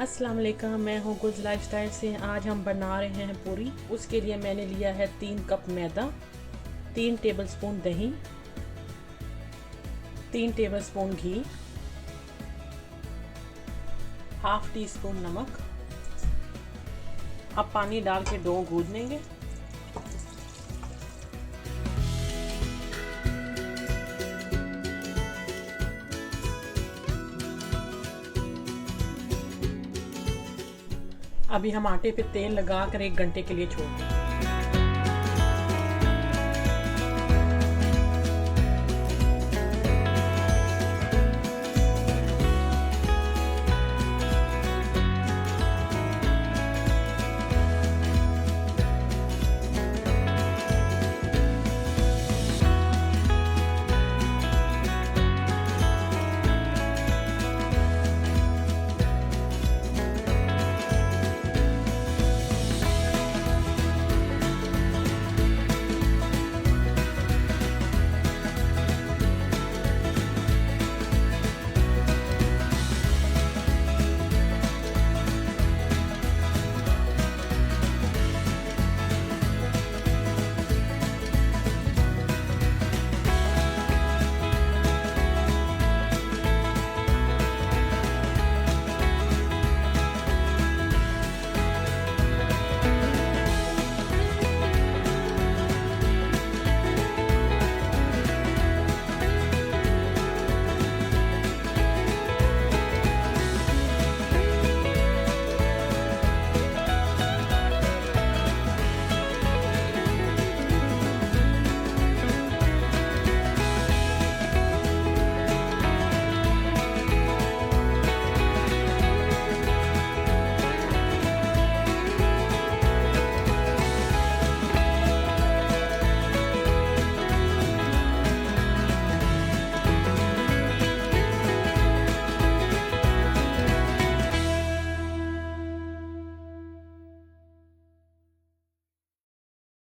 अस्सलाम वालेकुम, मैं हूँ गुज लाइफस्टाइल से। आज हम बना रहे हैं पूरी। उसके लिए मैंने लिया है 3 कप मैदा, 3 टेबलस्पून दही, 3 टेबलस्पून घी, हाफ टी स्पून नमक। अब पानी डाल के डो गूंद लेंगे। अभी हम आटे पे तेल लगा कर 1 घंटे के लिए छोड़ दें।